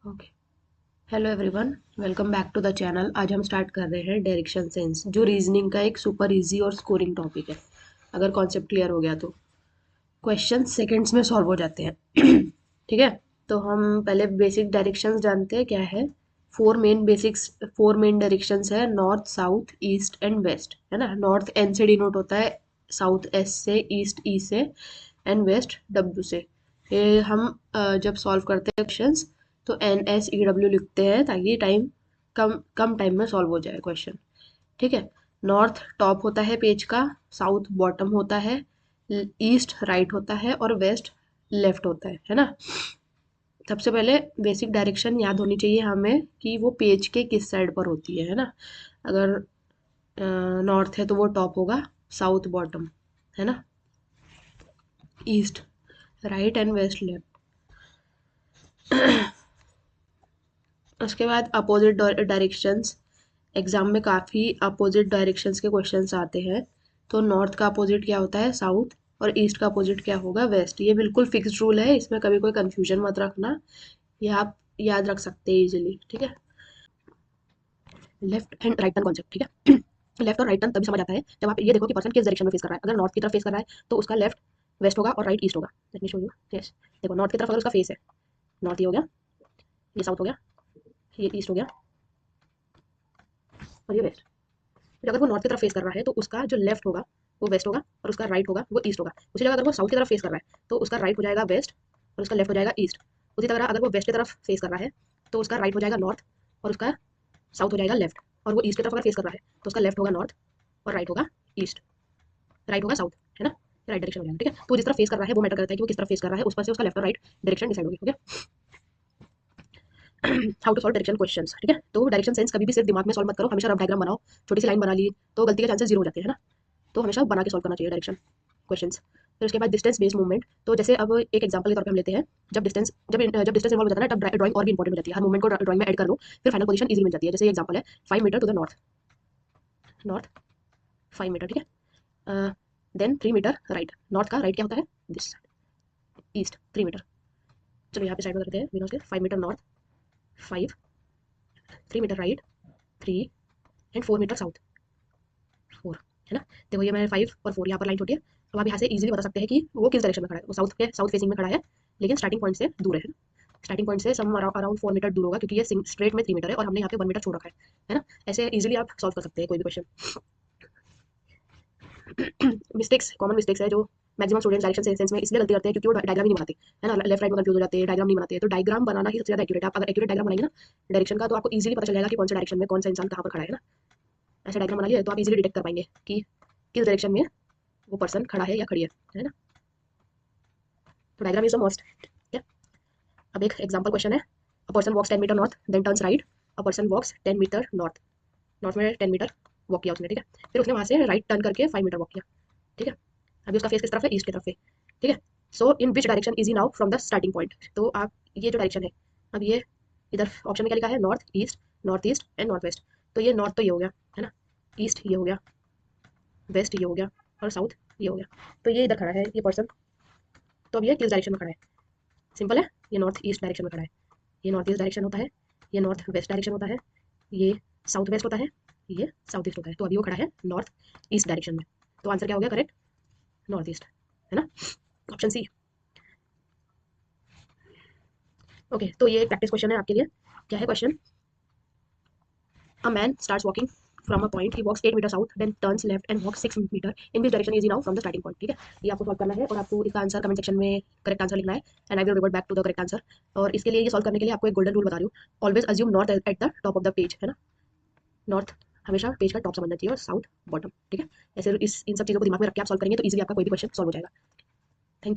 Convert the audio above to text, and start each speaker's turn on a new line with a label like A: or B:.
A: Okay. Hello everyone, welcome back to the channel. आज हम start कर रहे हैं डायरेक्शन सेंस, जो रीजनिंग का एक सुपर इजी और स्कोरिंग टॉपिक है। अगर कॉन्सेप्ट क्लियर हो गया तो क्वेश्चन सेकंड्स में सॉल्व हो जाते हैं। ठीक है, तो हम पहले बेसिक डायरेक्शंस जानते हैं क्या है। फोर मेन डायरेक्शंस है, north, south, east and west, है ना। नॉर्थ एन से डिनोट होता है, साउथ एस से, ईस्ट ई से एंड वेस्ट डब्ल्यू से। ये हम जब सॉल्व करते हैं क्वेश्चंस तो एन एस ई डब्ल्यू लिखते हैं ताकि टाइम कम कम टाइम में सॉल्व हो जाए क्वेश्चन। ठीक है, नॉर्थ टॉप होता है पेज का, साउथ बॉटम होता है, ईस्ट राइट होता है और वेस्ट लेफ्ट होता है ना। सबसे पहले बेसिक डायरेक्शन याद होनी चाहिए हमें कि वो पेज के किस साइड पर होती है ना। अगर नॉर्थ है तो वो टॉप होगा, साउथ बॉटम, है ना, east right and west left. उसके बाद अपोजिट डायरेक्शंस, एग्जाम में काफ़ी अपोजिट डायरेक्शंस के क्वेश्चंस आते हैं। तो नॉर्थ का अपोजिट क्या होता है, साउथ, और ईस्ट का अपोजिट क्या होगा, वेस्ट। ये बिल्कुल फिक्स्ड रूल है, इसमें कभी कोई कंफ्यूजन मत रखना, ये आप याद रख सकते हैं इजीली। ठीक है, left and right turn concept. ठीक है, लेफ्ट और राइट टर्न तभी समझ आता है जब आप ये देखो कि पर्सन किस डायरेक्शन में फेस कर रहा है। अगर नॉर्थ की तरफ फेस कर रहा है तो उसका लेफ्ट वेस्ट होगा और राइट ईस्ट होगा। Let me show you. Yes, देखो नॉर्थ की तरफ अगर उसका फेस है, नॉर्थ ये हो गया, ये साउथ हो गया, ये ईस्ट हो गया और ये वेस्ट। फिर अगर वो नॉर्थ की तरफ फेस कर रहा है तो उसका जो लेफ्ट होगा वो वेस्ट होगा और उसका राइट होगा वो ईस्ट होगा। उसी जगह अगर वो साउथ की तरफ फेस कर रहा है तो उसका राइट हो जाएगा वेस्ट और उसका लेफ्ट हो जाएगा ईस्ट। उसी तरह अगर वो वेस्ट की तरफ फेस कर रहा है तो उसका राइट हो जाएगा नॉर्थ और उसका साउथ हो जाएगा लेफ्ट। और वो ईस्ट की तरफ अगर फेस कर रहा है तो उसका लेफ्ट होगा नॉर्थ और राइट होगा ईस्ट, राइट होगा साउथ, है ना। राइट डायरेक्शन हो जाएगा। ठीक है, तो जिस तरफ फेस कर रहा है वो मैटर करता है कि वो किस तरफ फेस कर रहा है, उस पर से उसका लेफ्ट और राइट डायरेक्शन डिसाइड होगी। Okay, how to solve direction questions. ठीक है, तो डायरेक्शन सेंस कभी भी सिर्फ दिमाग में सॉल्व मत करो, हमेशा रफ डायग्राम बनाओ। छोटी सी लाइन बना ली तो गलती के चांसेस जीरो हो जाते हैं, है ना। तो हमेशा बना के सॉल्व करना चाहिए डायरेक्शन क्वेश्चंस। फिर उसके बाद डिस्टेंस बेस्ड मूवमेंट। तो जैसे अब एक एग्जांपल के तौर पे हम लेते हैं, जब डिस्टेंस इन्वॉल्व हो जाता है ना, तब ड्राइंग और भी इंपॉर्टेंट हो जाती है। हर मूवमेंट को ड्राइंग में ऐड कर लो, फिर फाइनल पोजीशन इजीली मिल जाती है। जैसे एग्जांपल है 5 metre to the north, north 5 metre. ठीक है, देन 3 मीटर राइट। नॉर्थ का राइट क्या होता है, दिस, ईस्ट 3 मीटर। चलो यहाँ पे साइड में करते हैं बिना उसके, 5 metre north, 5, 3 metre right, 3 and 4 metre south, 4, है ना। देखो ये मैंने 5 और 4 यहाँ पर लाइन छोटी है। अब आप यहाँ से इजीली बता सकते हैं कि वो किस डायरेक्शन में खड़ा है। वो साउथ फेसिंग में खड़ा है, लेकिन स्टार्टिंग पॉइंट से दूर है। स्टार्टिंग पॉइंट से सम अराउंड 4 मीटर दूर होगा, क्योंकि ये स्ट्रेट में 3 मीटर है और हमने यहाँ पे 1 मीटर छोड़ रखा है ना। ऐसे इजीली आप सॉल्व कर सकते हैं कोई भी क्वेश्चन। मिस्टेक्स, कॉमन मिस्टेक्स है जो मैक्सिमम स्टूडेंट्स डायरेक्शन सेंस में इसलिए गलती करते हैं क्योंकि वो डायग्राम ही नहीं बनाते, है ना। लेफ्ट राइट में कंफ्यूज हो जाते हैं, डायग्राम नहीं बनाते। तो डायग्राम बनाना ही सबसे ज्यादा एक्यूरेट है। आप अगर एक्यूरेट डायग्राम बनाएंगे ना डायरेक्शन का, तो आपको इजीली पता चल जाएगा कि कौन सा डायरेक्शन में कौन सा इंसान कहाँ पर खड़ा है ना। ऐसा डायग्राम बना लिया तो आप इजीली डिटेक्ट कर पाएंगे कि किस डायरेक्शन में वो पर्सन खड़ा है या खड़ी है ना। तो डायग्राम इज द मोस्ट। ठीक है, अब एक एग्जांपल क्वेश्चन है। A person walks 10 metre north then turns right. A person walks 10 metre north, north में 10 मीटर वॉक किया उसने। ठीक है, फिर उसने वहां से राइट टर्न करके 5 मीटर वॉक किया। ठीक है, अभी उसका फेस किस तरफ है, ईस्ट की तरफ है। ठीक है, so in which direction is he now from the starting point. तो आप ये जो डायरेक्शन है, अब ये इधर ऑप्शन में क्या लिखा है, north east and north west. तो ये नॉर्थ तो ये हो गया, है ना, ईस्ट ये हो गया, वेस्ट ये हो गया और साउथ ये हो गया। तो ये इधर खड़ा है ये पर्सन। तो अब ये किस डायरेक्शन में खड़ा है, सिंपल है, ये नॉर्थ ईस्ट डायरेक्शन में खड़ा है। ये नॉर्थ ईस्ट डायरेक्शन होता है, ये नॉर्थ वेस्ट डायरेक्शन होता है, ये साउथ वेस्ट होता है, ये साउथ ईस्ट होता है। तो अभी वो खड़ा है नॉर्थ ईस्ट डायरेक्शन में। तो आंसर क्या हो गया करेक्ट, नॉर्थ ईस्ट, है ना, ऑप्शन सी। ओके, तो ये प्रैक्टिस क्वेश्चन है आपके लिए। क्या है question, a man starts walking from a point, he walks 8 metre south then turns left and walks 6 metre in this direction is he now from the starting point. ठीक है, ये आपको सॉल्व करना है और आपको इसका आंसर कमेंट सेक्शन में करेक्ट आंसर लिखना है and I will revert back to the correct answer. और इसके लिए, ये सॉल्व करने के लिए आपको एक गोल्डन रूल बता रही हूँ, always assume north at the top of the page, है ना। नॉर्थ हमेशा पेज का टॉप समझना चाहिए और साउथ बॉटम। ठीक है, ऐसे इन सब चीज़ों को दिमाग में रख के आप सॉल्व करेंगे तो इजीली आपका कोई भी क्वेश्चन सॉल्व हो जाएगा।